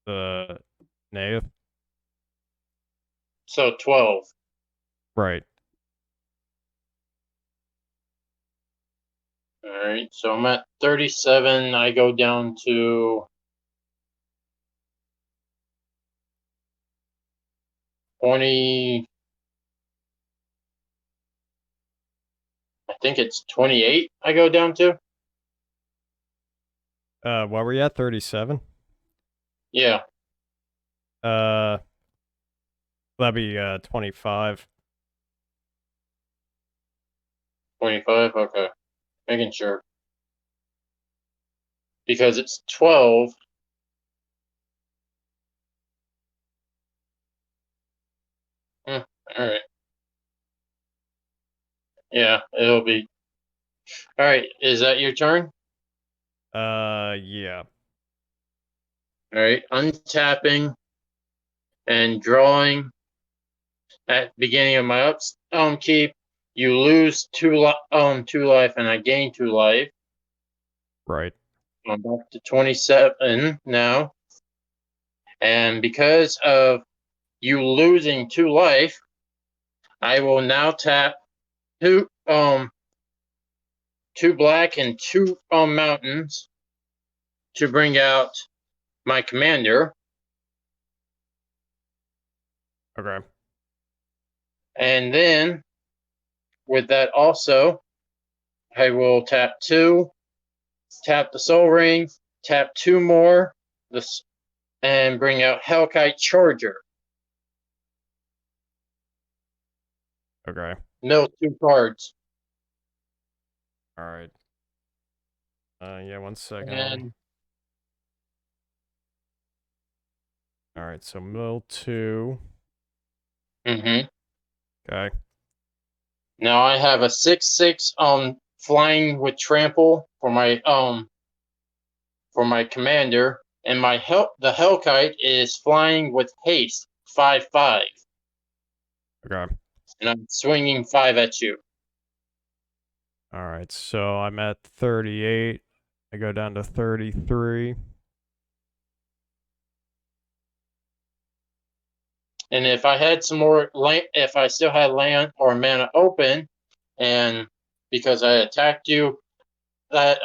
Speaker 1: the Neyith.
Speaker 2: So 12.
Speaker 1: Right.
Speaker 2: All right. So I'm at 37. I go down to 20. I think it's 28. I go down to.
Speaker 1: What were you at? 37?
Speaker 2: Yeah.
Speaker 1: That'd be 25.
Speaker 2: 25. Okay. Making sure. Because it's 12. All right. Yeah, it'll be. All right. Is that your turn?
Speaker 1: Yeah.
Speaker 2: All right. Untapping and drawing at beginning of my upkeep. You lose 2 life, and I gain 2 life.
Speaker 1: Right.
Speaker 2: I'm back to 27 now. And because of you losing 2 life, I will now tap 2 black and 2 mountains to bring out my commander.
Speaker 1: Okay.
Speaker 2: And then with that also, I will tap 2, tap the Soul Ring, tap 2 more, and bring out Hellkite Charger.
Speaker 1: Okay.
Speaker 2: Mill 2 cards.
Speaker 1: All right. Yeah, 1 second.
Speaker 2: And
Speaker 1: All right, so mill 2.
Speaker 2: mm-hmm.
Speaker 1: Okay.
Speaker 2: Now I have a 6/6 flying with trample for my commander, and the Hellkite is flying with haste 5/5.
Speaker 1: Okay.
Speaker 2: And I'm swinging 5 at you.
Speaker 1: All right, so I'm at 38. I go down to 33.
Speaker 2: And if I had some more land, if I still had land or mana open, and because I attacked you, that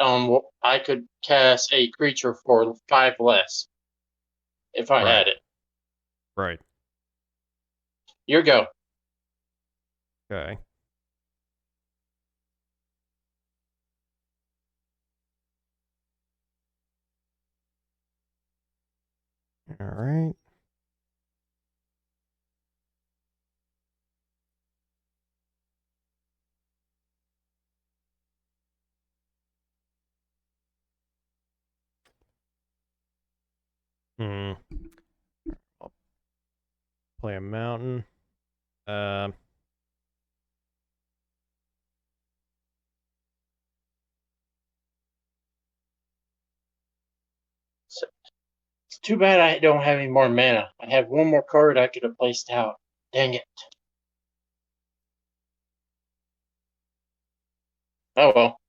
Speaker 2: I could cast a creature for 5 less if I
Speaker 1: Right.
Speaker 2: had it.
Speaker 1: Right.
Speaker 2: Your go.
Speaker 1: Okay. All right. Hmm. I'll play a mountain. Um.
Speaker 2: It's too bad I don't have any more mana. I have 1 more card I could have placed out. Dang it. Oh well.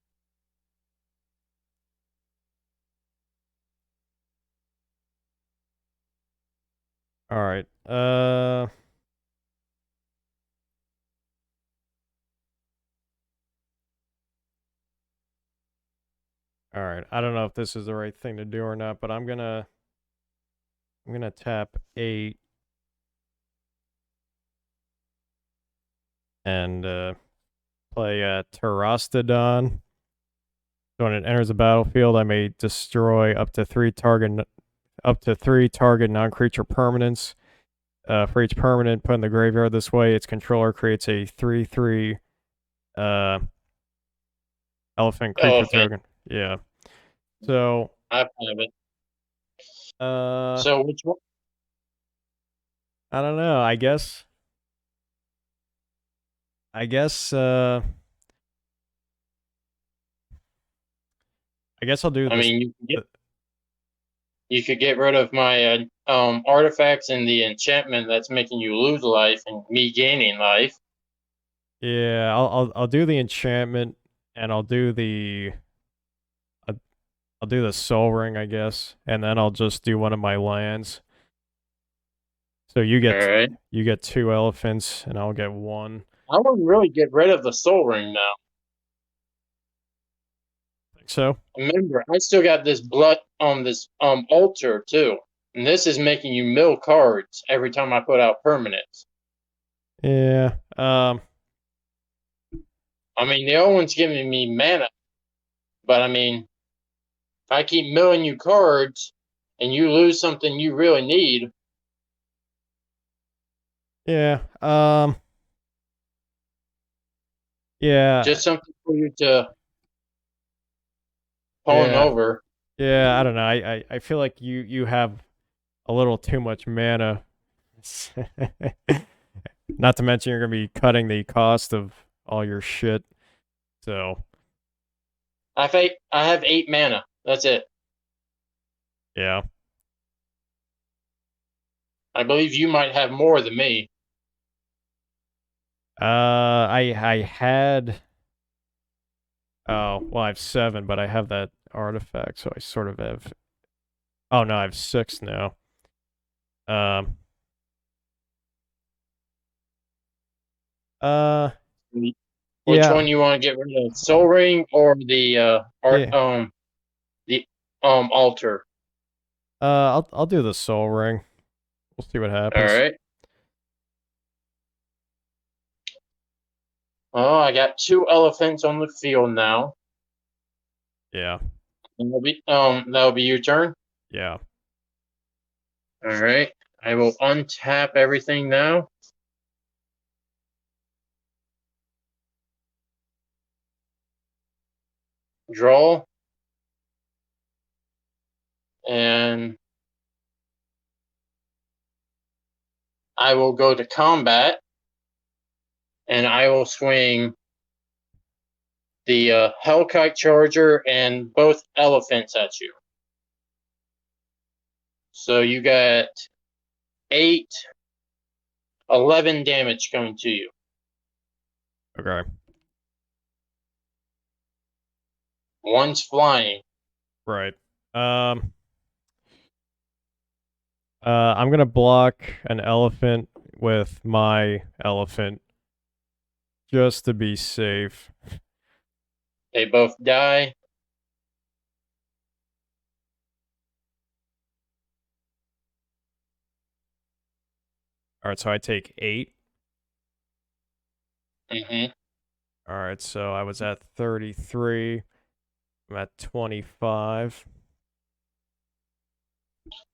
Speaker 1: All right. All right. I don't know if this is the right thing to do or not, but I'm gonna tap 8 and play Terrastodon. So when it enters the battlefield, I may destroy up to three target non-creature permanents. For each permanent put in the graveyard this way, its controller creates a 3/3 uh, elephant creature
Speaker 2: Elephant.
Speaker 1: token. Yeah. So
Speaker 2: I have it.
Speaker 1: uh,
Speaker 2: So which one?
Speaker 1: I don't know. I guess I guess I'll do
Speaker 2: I
Speaker 1: this.
Speaker 2: mean,
Speaker 1: The,
Speaker 2: you could get rid of my artifacts and the enchantment that's making you lose life and me gaining life.
Speaker 1: yeah, I'll do the enchantment and I'll, I'll do the soul ring, I guess, and then I'll just do one of my lands. So
Speaker 2: All right.
Speaker 1: you get 2 elephants and I'll get 1.
Speaker 2: I wouldn't really get rid of the soul ring now.
Speaker 1: Think so?
Speaker 2: Remember, I still got this blood on this altar too. And this is making you mill cards every time I put out permanents.
Speaker 1: Yeah.
Speaker 2: I mean, the other one's giving me mana, but I mean, if I keep milling you cards and you lose something you really need,
Speaker 1: Yeah. Yeah.
Speaker 2: just something for you to pawn
Speaker 1: Yeah.
Speaker 2: over.
Speaker 1: Yeah, I don't know. I feel like you have a little too much mana. Not to mention you're gonna be cutting the cost of all your shit. So
Speaker 2: I have 8 mana. That's it.
Speaker 1: yeah.
Speaker 2: I believe you might have more than me.
Speaker 1: I had well I have 7, but I have that artifact, so I sort of have. Oh no, I have 6 now. Um. Uh.
Speaker 2: Which
Speaker 1: Yeah.
Speaker 2: one you want to get rid of? Soul Ring or the art
Speaker 1: Yeah.
Speaker 2: the altar?
Speaker 1: I'll do the soul ring. We'll see what
Speaker 2: All
Speaker 1: happens.
Speaker 2: right. Oh, I got 2 elephants on the field now.
Speaker 1: Yeah.
Speaker 2: That'll be your turn.
Speaker 1: Yeah.
Speaker 2: All right. I will untap everything now. Draw. And I will go to combat. And I will swing the Hellkite Charger and both elephants at you. So you got 8, 11 damage coming to you.
Speaker 1: Okay.
Speaker 2: One's flying.
Speaker 1: Right. I'm gonna block an elephant with my elephant just to be safe.
Speaker 2: They both die.
Speaker 1: All right, so I take 8.
Speaker 2: Mm-hmm.
Speaker 1: All right, so I was at 33. I'm at 25.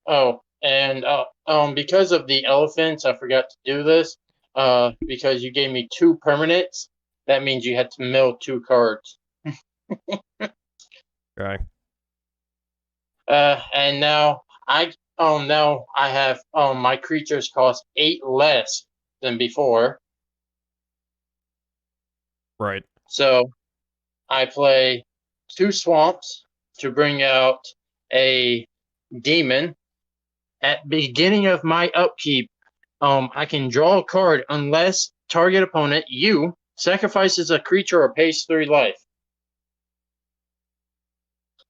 Speaker 2: Oh, and because of the elephants, I forgot to do this. Because you gave me 2 permanents, that means you had to mill 2 cards.
Speaker 1: Okay.
Speaker 2: And now I have my creatures cost 8 less than before.
Speaker 1: Right.
Speaker 2: So I play 2 swamps to bring out a demon. At beginning of my upkeep, I can draw a card unless target opponent, you, sacrifices a creature or pays 3 life.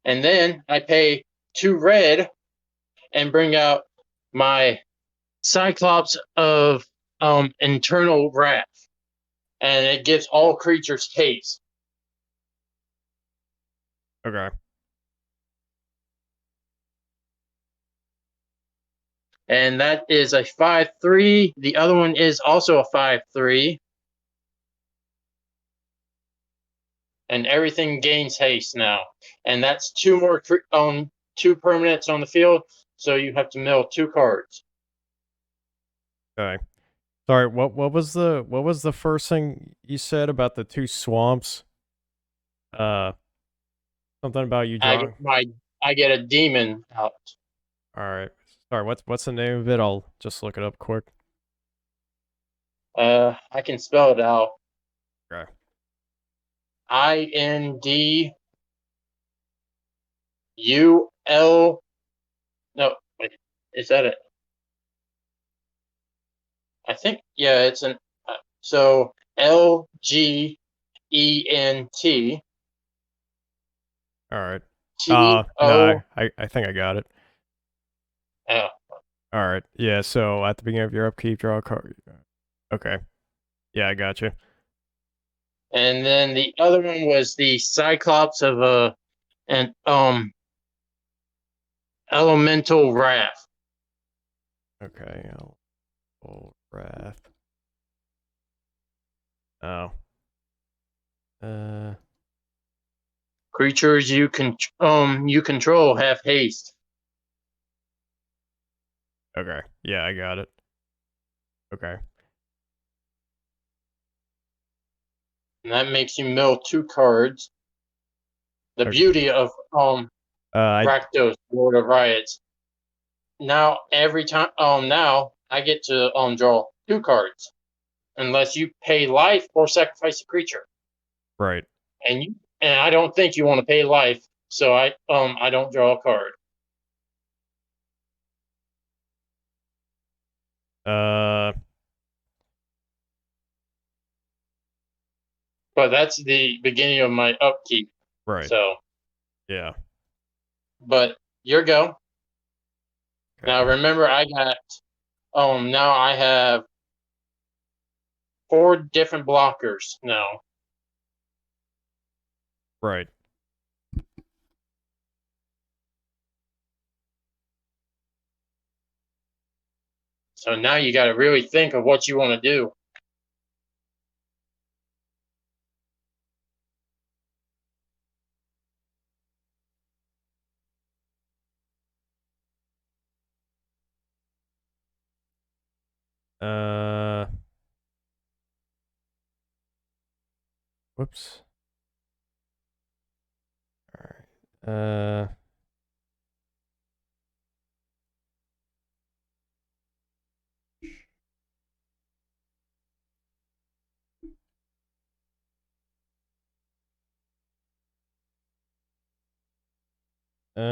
Speaker 2: And then I pay 2 red and bring out my Cyclops of Internal Wrath, and it gives all creatures haste.
Speaker 1: Okay.
Speaker 2: And that is a 5/3. The other one is also a 5/3. And everything gains haste now. And that's two permanents on the field, so you have to mill 2 cards.
Speaker 1: Okay. Sorry, what was the first thing you said about the 2 swamps? Uh, something about you
Speaker 2: I
Speaker 1: drawing.
Speaker 2: get a demon out.
Speaker 1: Alright. Sorry, what's the name of it? I'll just look it up quick.
Speaker 2: I can spell it out.
Speaker 1: Okay.
Speaker 2: INDUL. No, wait, is that it? I think, yeah, it's an so LGENT
Speaker 1: Alright. No,
Speaker 2: TO.
Speaker 1: I think I got it.
Speaker 2: Oh,
Speaker 1: Alright. Yeah, so at the beginning of your upkeep, draw a card. Okay. Yeah, I got you.
Speaker 2: and then the other one was the Cyclops of an Elemental Wrath.
Speaker 1: Okay. Wrath. Oh.
Speaker 2: Creatures you control have haste.
Speaker 1: Okay. Yeah, I got it. Okay.
Speaker 2: And that makes you mill 2 cards. The
Speaker 1: Okay.
Speaker 2: beauty of
Speaker 1: I
Speaker 2: Rakdos, Lord of Riots. Now every time now I get to draw 2 cards. Unless you pay life or sacrifice a creature.
Speaker 1: right.
Speaker 2: And I don't think you want to pay life, so I don't draw a card.
Speaker 1: Uh
Speaker 2: But that's the beginning of my upkeep.
Speaker 1: right.
Speaker 2: So,
Speaker 1: Yeah.
Speaker 2: but your go. Now
Speaker 1: Okay.
Speaker 2: remember, I got now I have 4 different blockers now.
Speaker 1: Right.
Speaker 2: So now you got to really think of what you want to do.
Speaker 1: Uh Whoops. Alright.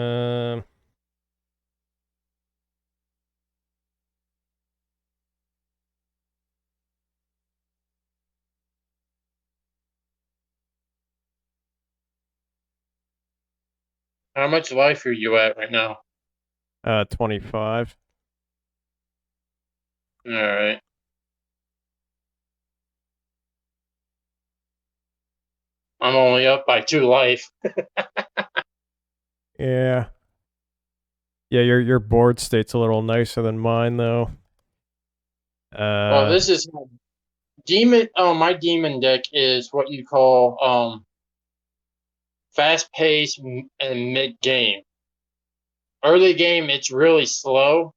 Speaker 1: Um
Speaker 2: How much life are you at right now?
Speaker 1: 25.
Speaker 2: All right. I'm only up by 2 life.
Speaker 1: Yeah. Yeah, your board state's a little nicer than mine though.
Speaker 2: Well,
Speaker 1: Uh
Speaker 2: this is demon. Oh, my demon deck is what you call fast pace and mid game. Early game, it's really slow,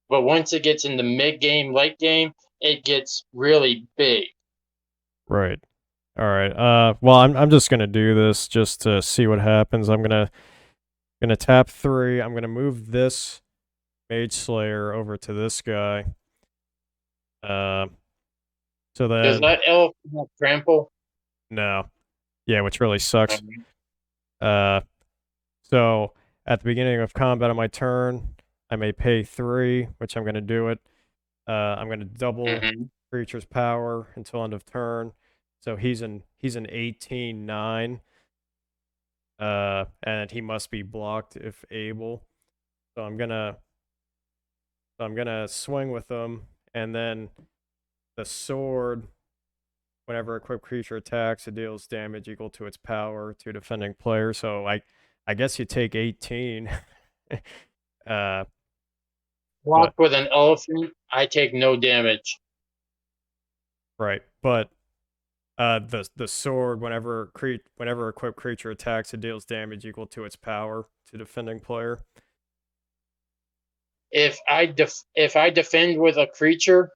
Speaker 2: but once it gets into mid game, late game, it gets really big.
Speaker 1: right. Alright. Well I'm just gonna do this just to see what happens. I'm gonna tap 3. I'm gonna move this Mage Slayer over to this guy. Uh so
Speaker 2: Does
Speaker 1: then
Speaker 2: that elf have trample?
Speaker 1: no. Yeah, which really sucks.
Speaker 2: Um,
Speaker 1: Uh so at the beginning of combat on my turn, I may pay 3, which I'm gonna do it. I'm gonna double
Speaker 2: mhm.
Speaker 1: creature's power until end of turn. So he's an 18/9. And he must be blocked if able. So I'm gonna So I'm gonna swing with them, and then the sword. Whenever a equipped creature attacks, it deals damage equal to its power to a defending player. So I guess you take 18. uh,
Speaker 2: Block
Speaker 1: but
Speaker 2: with an elephant, I take no damage.
Speaker 1: right, but the sword, whenever equipped creature attacks, it deals damage equal to its power to defending player.
Speaker 2: If I defend with a creature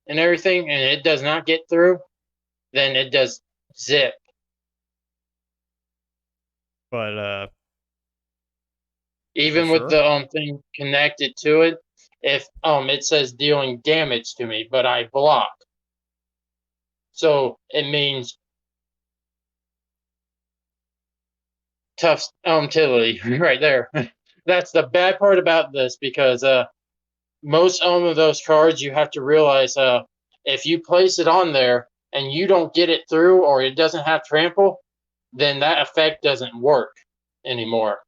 Speaker 2: and everything, and it does not get through, then it does zip.
Speaker 1: But you
Speaker 2: Even with
Speaker 1: sure?
Speaker 2: the thing connected to it, if it says dealing damage to me, but I block, so it means tough tilly right there. That's the bad part about this, because most of those cards, you have to realize if you place it on there and you don't get it through, or it doesn't have trample, then that effect doesn't work anymore.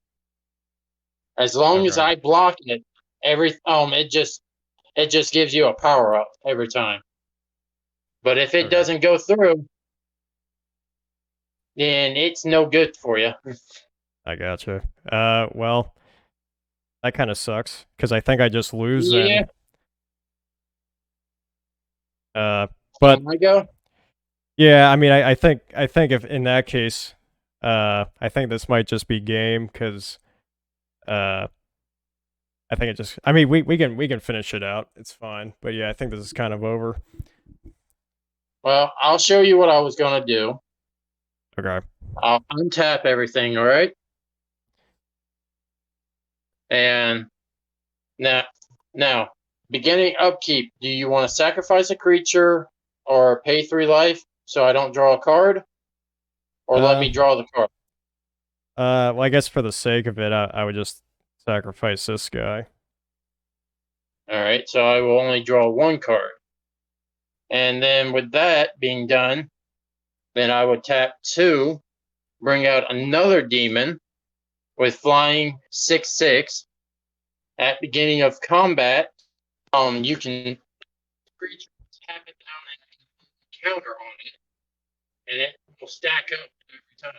Speaker 2: As long as
Speaker 1: Okay.
Speaker 2: I block it, it just gives you a power up every time. But if it
Speaker 1: Okay.
Speaker 2: doesn't go through, then it's no good for you.
Speaker 1: I gotcha. Well, that kind of sucks because I think I just lose
Speaker 2: Yeah.
Speaker 1: then. But
Speaker 2: I go.
Speaker 1: yeah, I mean, I think if in that case, I think this might just be game because uh, I think it just. I mean, we can finish it out. It's fine. But yeah, I think this is kind of over.
Speaker 2: Well, I'll show you what I was gonna do.
Speaker 1: Okay.
Speaker 2: I'll untap everything, all right? And now, now, beginning upkeep. Do you want to sacrifice a creature or pay 3 life so I don't draw a card, or let
Speaker 1: Uh,
Speaker 2: me draw the card?
Speaker 1: well, I guess for the sake of it, I would just sacrifice this guy.
Speaker 2: All right, so I will only draw 1 card. And then with that being done, then I would tap 2, bring out another demon with flying 6/6. At beginning of combat, you can creature tap it down and counter on it, and it will stack up every time.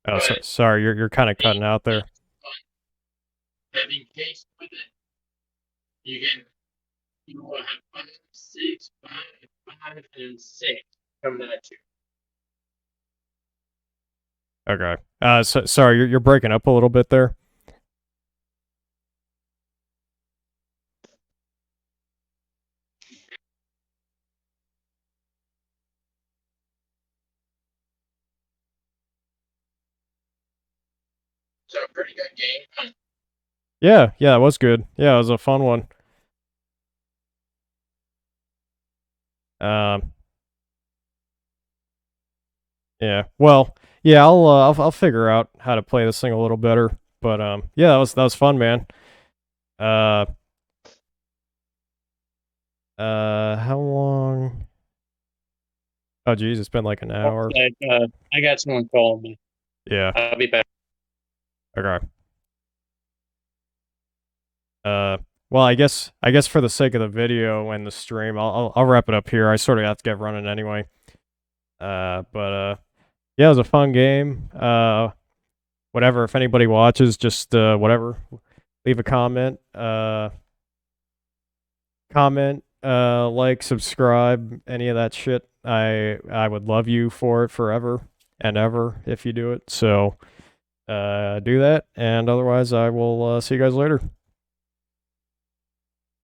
Speaker 1: Oh,
Speaker 2: But
Speaker 1: sorry, you're kind of cutting
Speaker 2: being
Speaker 1: out there.
Speaker 2: having haste with it, you will have 5, 6, 5, 5, and 6 coming at you.
Speaker 1: Okay. Sorry, you're breaking up a little bit there.
Speaker 2: So a pretty good game.
Speaker 1: Yeah, it was good. Yeah, it was a fun one. Um, yeah. Well, yeah, I'll figure out how to play this thing a little better. But yeah, that was fun, man. Uh, how long? Oh, geez, it's been like an hour.
Speaker 2: I got someone calling me.
Speaker 1: Yeah.
Speaker 2: I'll be back.
Speaker 1: Okay. Uh, well, I guess for the sake of the video and the stream, I'll wrap it up here. I sort of have to get running anyway. But yeah, it was a fun game. Whatever. If anybody watches, just whatever, leave a comment, like, subscribe, any of that shit. I would love you for it forever and ever if you do it. So do that, and otherwise, I will see you guys later.